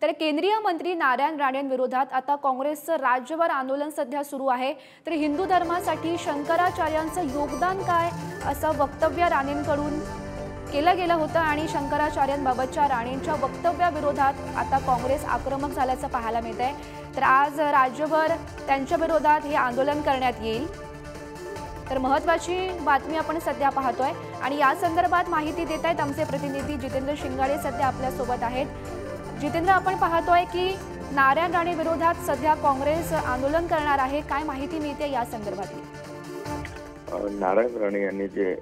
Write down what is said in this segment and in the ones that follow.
तर केंद्रीय मंत्री नारायण राणेंविरोधात आता काँग्रेसचं राज्यभर आंदोलन सध्या सुरू आहे। तर हिंदू धर्मासाठी शंकराचार्यांचं योगदान काय असं वक्तव्य राणेंकडून केलं गेलं होतं आणि शंकराचार्यांबाबतच्या राणेंच्या वक्तव्याविरोधात आता काँग्रेस आक्रमक झाल्याचं पाहायला मिळतंय। तर आज राज्यभर त्यांच्या विरोधात हे आंदोलन करण्यात येईल। तर महत्त्वाची बातमी आपण सध्या पाहतोय आणि या संदर्भात माहिती देत आहेत आमचे प्रतिनिधी जितेंद्र शिंगाडे सध्या आपल्या सोबत आहेत। जितेंद्र, आपण पाहतोय की नारायण राणे विरोधात सध्या काँग्रेस आंदोलन करणार आहे, काय माहिती मिळते या संदर्भातली? नारायण राणे यांनी जे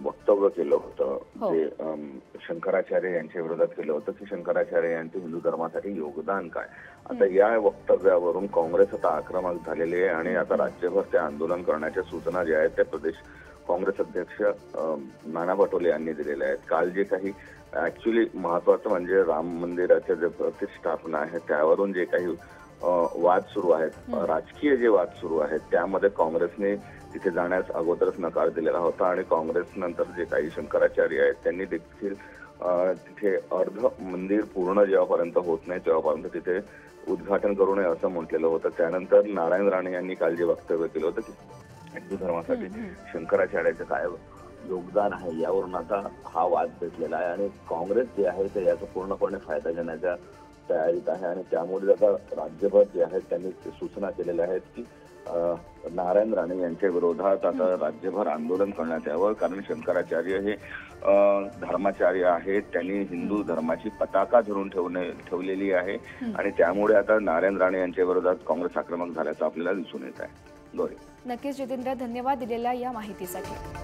वक्तव्य केलं होतं, जे शंकराचार्य यांच्या विरोधात केलं होतं की शंकराचार्य यांचे हिंदू धर्मासाठी योगदान काय, आता या वक्तव्यावरून काँग्रेस आता आक्रमक झालेली आहे आणि आता राज्यभर ते आंदोलन करण्याच्या सूचना ज्या आहेत त्या प्रदेश काँग्रेस अध्यक्ष नाना पटोले यांनी दिलेल्या आहेत। काल जे काही ऍक्च्युली महत्वाचं म्हणजे राम मंदिराच्या जे प्रतिष्ठापना आहे त्यावरून जे काही वाद सुरू आहेत, राजकीय जे वाद सुरू आहेत, त्यामध्ये काँग्रेसने तिथे जाण्यास अगोदरच नकार दिलेला होता आणि काँग्रेस नंतर जे काही शंकराचार्य आहेत त्यांनी देखील तिथे अर्ध मंदिर पूर्ण जेव्हापर्यंत होत नाही तेव्हापर्यंत तिथे उद्घाटन करू नये असं म्हटलेलं होतं। त्यानंतर नारायण राणे यांनी काल जे वक्तव्य केलं होतं की हिंदू धर्मासाठी शंकराचार्याचं काय योगदान आहे यावरून आता हा वाद पेटलेला आहे आणि काँग्रेस जे आहे ते याचा पूर्णपणे फायदा घेण्याच्या तयारीत आहे आणि त्यामुळे आता राज्यभर जे आहेत त्यांनी सूचना केलेल्या आहेत की नारायण राणे यांच्या विरोधात आता राज्यभर आंदोलन करण्यात यावं, कारण शंकराचार्य हे धर्माचार्य आहेत, त्यांनी हिंदू धर्माची पताका धरून ठेवलेली आहे आणि त्यामुळे आता नारायण राणे यांच्या विरोधात काँग्रेस आक्रमक झाल्याचं आपल्याला दिसून येत आहे। गौरी, नक्कीच जितेंद्र, धन्यवाद दिलेल्या या माहितीसाठी।